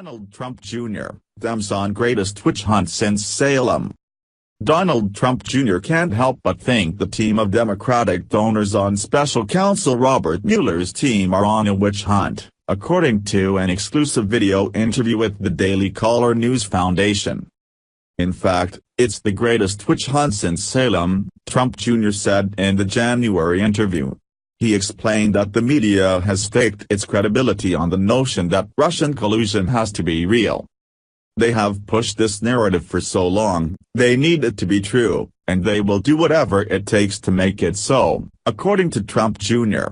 Donald Trump Jr., Dems on greatest witch hunt since Salem. Donald Trump Jr. can't help but think the team of Democratic donors on special counsel Robert Mueller's team are on a witch hunt, according to an exclusive video interview with the Daily Caller News Foundation. In fact, it's the greatest witch hunt since Salem, Trump Jr. said in the January interview. He explained that the media has staked its credibility on the notion that Russian collusion has to be real. They have pushed this narrative for so long, they need it to be true, and they will do whatever it takes to make it so, according to Trump Jr.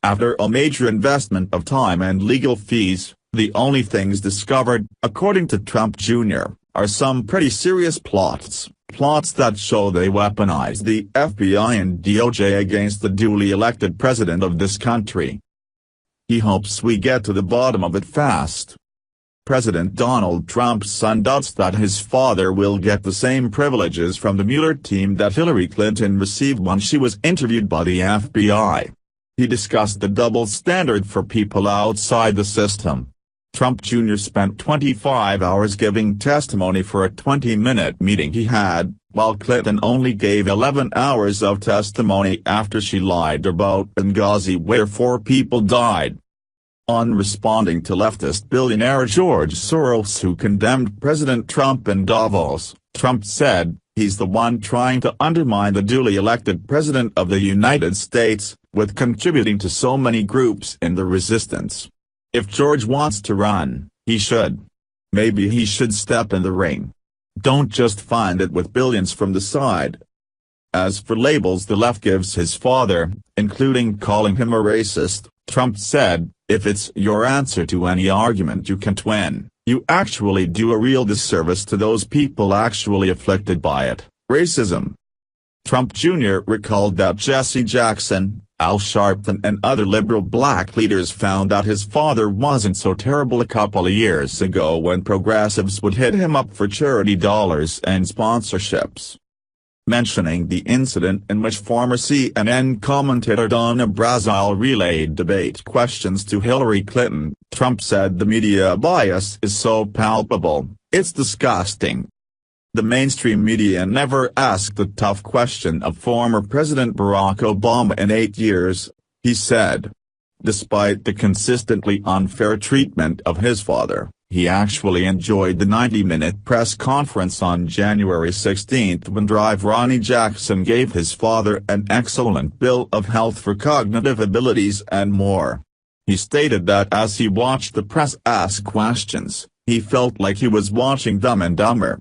After a major investment of time and legal fees, the only things discovered, according to Trump Jr., are some pretty serious plots that show they weaponize the FBI and DOJ against the duly elected president of this country. He hopes we get to the bottom of it fast. President Donald Trump's son doubts that his father will get the same privileges from the Mueller team that Hillary Clinton received when she was interviewed by the FBI. He discussed the double standard for people outside the system. Trump Jr. spent 25 hours giving testimony for a 20-minute meeting he had, while Clinton only gave 11 hours of testimony after she lied about Benghazi where 4 people died. On responding to leftist billionaire George Soros, who condemned President Trump in Davos, Trump said, "He's the one trying to undermine the duly elected president of the United States, with contributing to so many groups in the resistance. If George wants to run, he should. Maybe he should step in the ring. Don't just fund it with billions from the side." As for labels the left gives his father, including calling him a racist, Trump said, "If it's your answer to any argument you can't win, you actually do a real disservice to those people actually afflicted by it, racism." Trump Jr. recalled that Jesse Jackson, Al Sharpton and other liberal black leaders found that his father wasn't so terrible a couple of years ago when progressives would hit him up for charity dollars and sponsorships. Mentioning the incident in which former CNN commentator Donna Brazile relayed debate questions to Hillary Clinton, Trump said the media bias is so palpable, it's disgusting. The mainstream media never asked the tough question of former President Barack Obama in 8 years, he said. Despite the consistently unfair treatment of his father, he actually enjoyed the 90-minute press conference on January 16 when Ronnie Jackson gave his father an excellent bill of health for cognitive abilities and more. He stated that as he watched the press ask questions, he felt like he was watching Dumb and Dumber.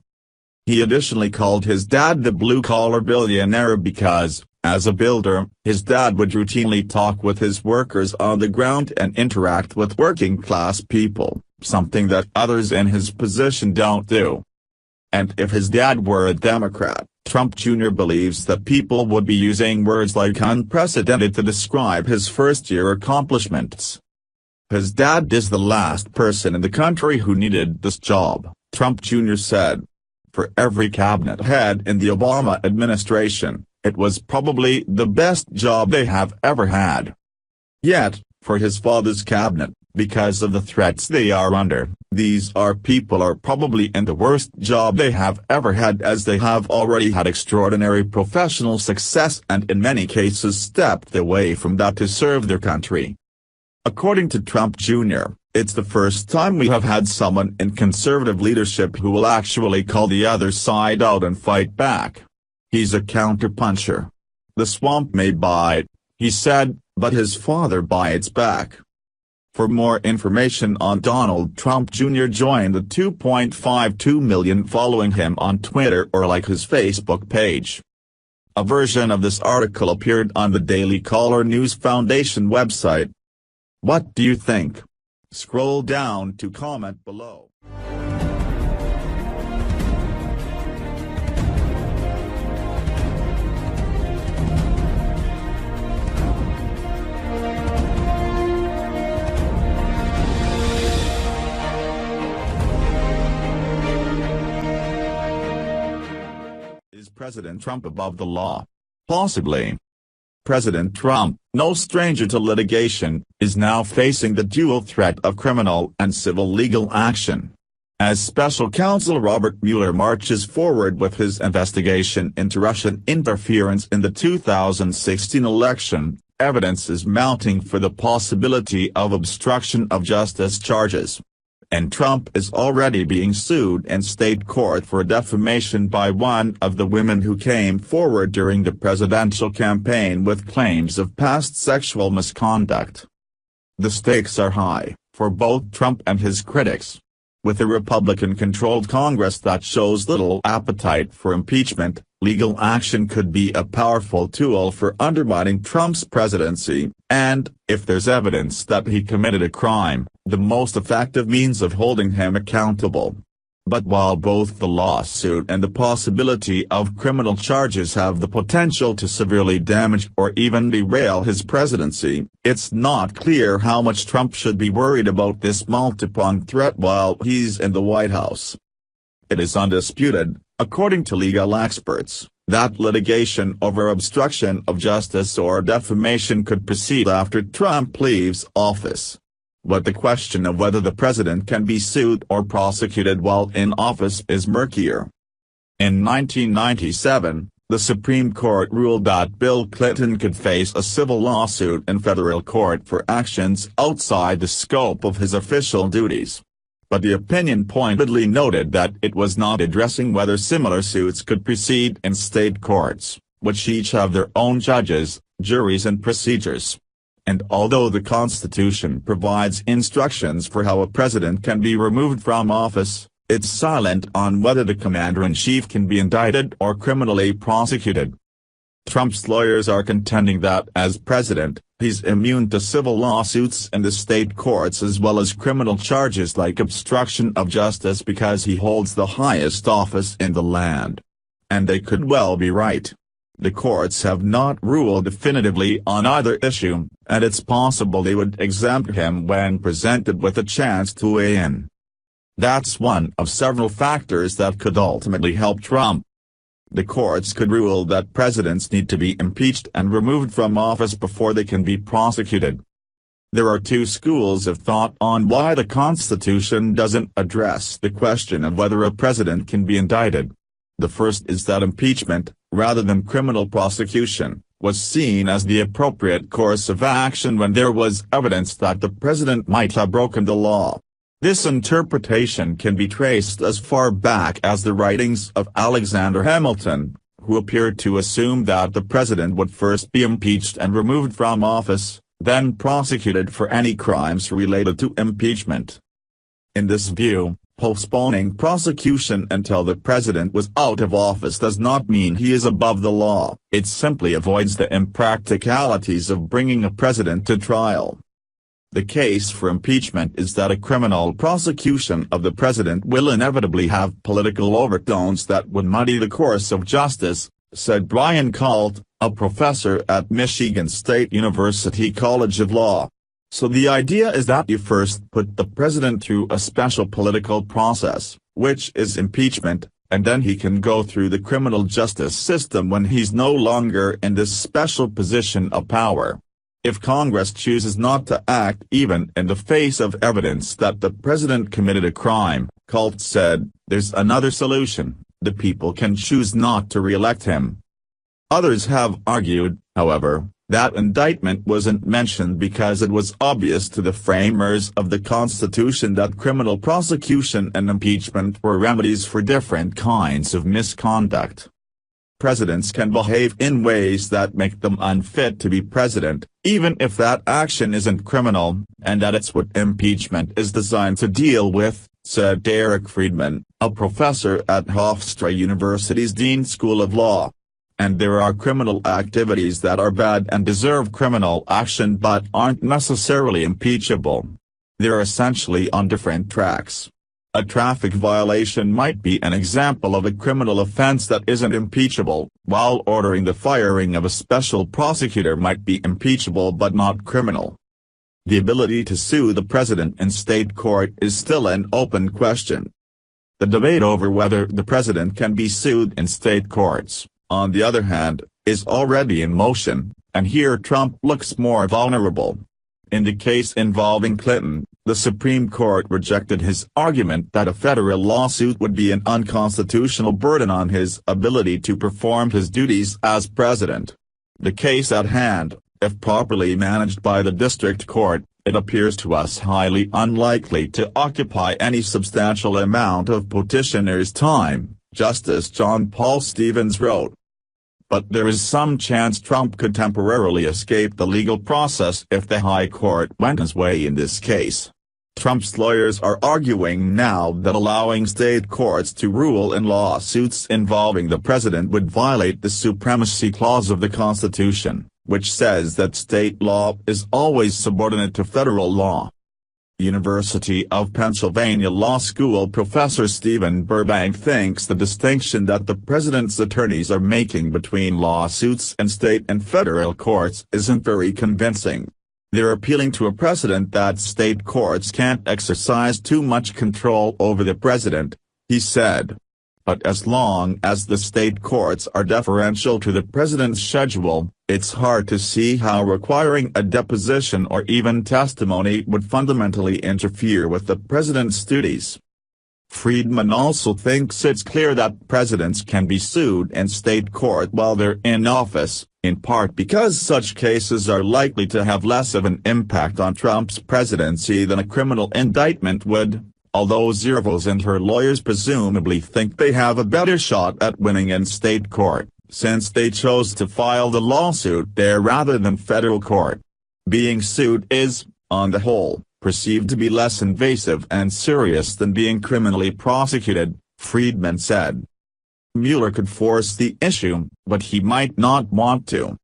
He additionally called his dad the blue-collar billionaire because, as a builder, his dad would routinely talk with his workers on the ground and interact with working-class people, something that others in his position don't do. And if his dad were a Democrat, Trump Jr. believes that people would be using words like unprecedented to describe his first-year accomplishments. His dad is the last person in the country who needed this job, Trump Jr. said. For every cabinet head in the Obama administration, it was probably the best job they have ever had. Yet, for his father's cabinet, because of the threats they are under, these people are probably in the worst job they have ever had, as they have already had extraordinary professional success and in many cases stepped away from that to serve their country. According to Trump Jr., it's the first time we have had someone in conservative leadership who will actually call the other side out and fight back. He's a counterpuncher. The swamp may bite, he said, but his father bites back. For more information on Donald Trump Jr., join the 2.52 million following him on Twitter or like his Facebook page. A version of this article appeared on the Daily Caller News Foundation website. What do you think? Scroll down to comment below. Is President Trump above the law? Possibly. President Trump, no stranger to litigation, is now facing the dual threat of criminal and civil legal action. As special counsel Robert Mueller marches forward with his investigation into Russian interference in the 2016 election, evidence is mounting for the possibility of obstruction of justice charges. And Trump is already being sued in state court for defamation by one of the women who came forward during the presidential campaign with claims of past sexual misconduct. The stakes are high, for both Trump and his critics. With a Republican-controlled Congress that shows little appetite for impeachment, legal action could be a powerful tool for undermining Trump's presidency, and, if there's evidence that he committed a crime, the most effective means of holding him accountable. But while both the lawsuit and the possibility of criminal charges have the potential to severely damage or even derail his presidency, it's not clear how much Trump should be worried about this multi-pronged threat while he's in the White House. It is undisputed, according to legal experts, that litigation over obstruction of justice or defamation could proceed after Trump leaves office. But the question of whether the president can be sued or prosecuted while in office is murkier. In 1997, the Supreme Court ruled that Bill Clinton could face a civil lawsuit in federal court for actions outside the scope of his official duties. But the opinion pointedly noted that it was not addressing whether similar suits could proceed in state courts, which each have their own judges, juries and procedures. And although the Constitution provides instructions for how a president can be removed from office, it's silent on whether the commander-in-chief can be indicted or criminally prosecuted. Trump's lawyers are contending that as president, he's immune to civil lawsuits in the state courts as well as criminal charges like obstruction of justice because he holds the highest office in the land. And they could well be right. The courts have not ruled definitively on either issue, and it's possible they would exempt him when presented with a chance to weigh in. That's one of several factors that could ultimately help Trump. The courts could rule that presidents need to be impeached and removed from office before they can be prosecuted. There are two schools of thought on why the Constitution doesn't address the question of whether a president can be indicted. The first is that impeachment, rather than criminal prosecution, was seen as the appropriate course of action when there was evidence that the president might have broken the law. This interpretation can be traced as far back as the writings of Alexander Hamilton, who appeared to assume that the president would first be impeached and removed from office, then prosecuted for any crimes related to impeachment. In this view, postponing prosecution until the president was out of office does not mean he is above the law, it simply avoids the impracticalities of bringing a president to trial. The case for impeachment is that a criminal prosecution of the president will inevitably have political overtones that would muddy the course of justice, said Brian Colt, a professor at Michigan State University College of Law. So the idea is that you first put the president through a special political process, which is impeachment, and then he can go through the criminal justice system when he's no longer in this special position of power. If Congress chooses not to act even in the face of evidence that the president committed a crime, Colt said, there's another solution: the people can choose not to re-elect him. Others have argued, however, that indictment wasn't mentioned because it was obvious to the framers of the Constitution that criminal prosecution and impeachment were remedies for different kinds of misconduct. Presidents can behave in ways that make them unfit to be president, even if that action isn't criminal, and that it's what impeachment is designed to deal with, said Derek Friedman, a professor at Hofstra University's Dean School of Law. And there are criminal activities that are bad and deserve criminal action but aren't necessarily impeachable. They're essentially on different tracks. A traffic violation might be an example of a criminal offense that isn't impeachable, while ordering the firing of a special prosecutor might be impeachable but not criminal. The ability to sue the president in state court is still an open question. The debate over whether the president can be sued in state courts, on the other hand, is already in motion, and here Trump looks more vulnerable. In the case involving Clinton, the Supreme Court rejected his argument that a federal lawsuit would be an unconstitutional burden on his ability to perform his duties as president. The case at hand, if properly managed by the district court, it appears to us highly unlikely to occupy any substantial amount of petitioners' time, Justice John Paul Stevens wrote. But there is some chance Trump could temporarily escape the legal process if the High Court went his way in this case. Trump's lawyers are arguing now that allowing state courts to rule in lawsuits involving the president would violate the Supremacy Clause of the Constitution, which says that state law is always subordinate to federal law. University of Pennsylvania Law School professor Stephen Burbank thinks the distinction that the president's attorneys are making between lawsuits and state and federal courts isn't very convincing. They're appealing to a precedent that state courts can't exercise too much control over the president, he said. But as long as the state courts are deferential to the president's schedule, it's hard to see how requiring a deposition or even testimony would fundamentally interfere with the president's duties. Friedman also thinks it's clear that presidents can be sued in state court while they're in office, in part because such cases are likely to have less of an impact on Trump's presidency than a criminal indictment would. Although Zervos and her lawyers presumably think they have a better shot at winning in state court, since they chose to file the lawsuit there rather than federal court. Being sued is, on the whole, perceived to be less invasive and serious than being criminally prosecuted, Friedman said. Mueller could force the issue, but he might not want to.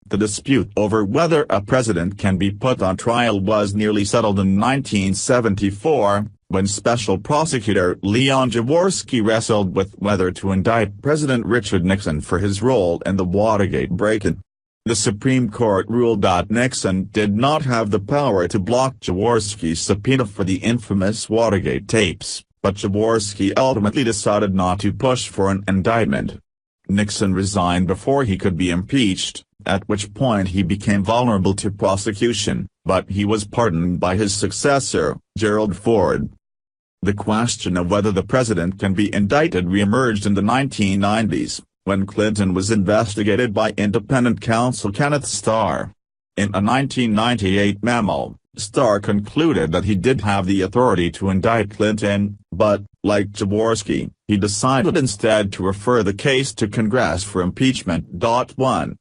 The dispute over whether a president can be put on trial was nearly settled in 1974, when Special Prosecutor Leon Jaworski wrestled with whether to indict President Richard Nixon for his role in the Watergate break-in. The Supreme Court ruled that Nixon did not have the power to block Jaworski's subpoena for the infamous Watergate tapes, but Jaworski ultimately decided not to push for an indictment. Nixon resigned before he could be impeached, at which point he became vulnerable to prosecution, but he was pardoned by his successor, Gerald Ford. The question of whether the president can be indicted re-emerged in the 1990s, when Clinton was investigated by independent counsel Kenneth Starr. In a 1998 memo, Starr concluded that he did have the authority to indict Clinton, but, like Jaworski, he decided instead to refer the case to Congress for impeachment. 1.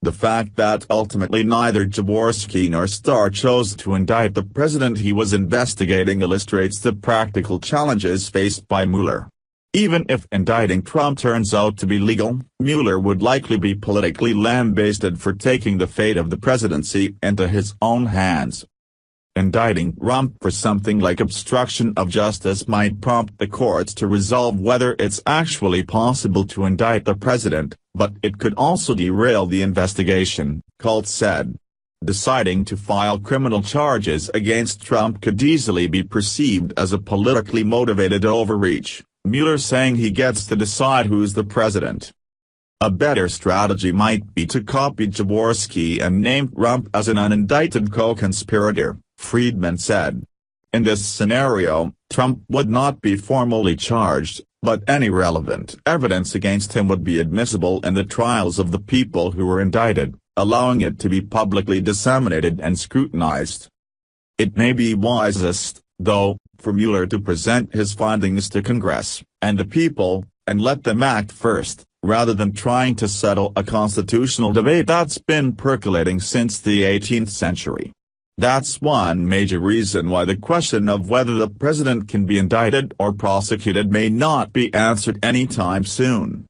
The fact that ultimately neither Jaworski nor Starr chose to indict the president he was investigating illustrates the practical challenges faced by Mueller. Even if indicting Trump turns out to be legal, Mueller would likely be politically lambasted for taking the fate of the presidency into his own hands. Indicting Trump for something like obstruction of justice might prompt the courts to resolve whether it's actually possible to indict the president, but it could also derail the investigation, Colt said. Deciding to file criminal charges against Trump could easily be perceived as a politically motivated overreach, Mueller saying he gets to decide who's the president. A better strategy might be to copy Jaworski and name Trump as an unindicted co-conspirator, Friedman said. In this scenario, Trump would not be formally charged, but any relevant evidence against him would be admissible in the trials of the people who were indicted, allowing it to be publicly disseminated and scrutinized. It may be wisest, though, for Mueller to present his findings to Congress and the people, and let them act first, rather than trying to settle a constitutional debate that's been percolating since the 18th century. That's one major reason why the question of whether the president can be indicted or prosecuted may not be answered anytime soon.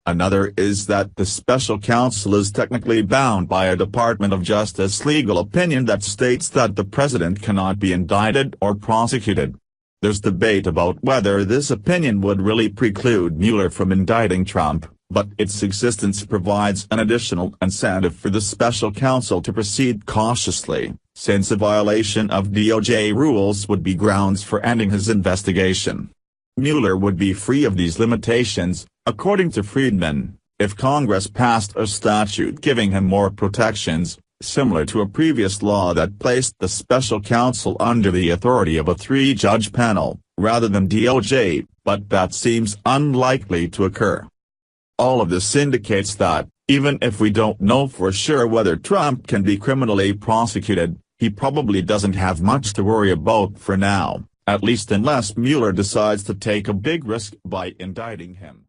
Another is that the special counsel is technically bound by a Department of Justice legal opinion that states that the president cannot be indicted or prosecuted. There's debate about whether this opinion would really preclude Mueller from indicting Trump, but its existence provides an additional incentive for the special counsel to proceed cautiously, since a violation of DOJ rules would be grounds for ending his investigation. Mueller would be free of these limitations, according to Friedman, if Congress passed a statute giving him more protections, similar to a previous law that placed the special counsel under the authority of a three-judge panel, rather than DOJ, but that seems unlikely to occur. All of this indicates that, even if we don't know for sure whether Trump can be criminally prosecuted, he probably doesn't have much to worry about for now, at least unless Mueller decides to take a big risk by indicting him.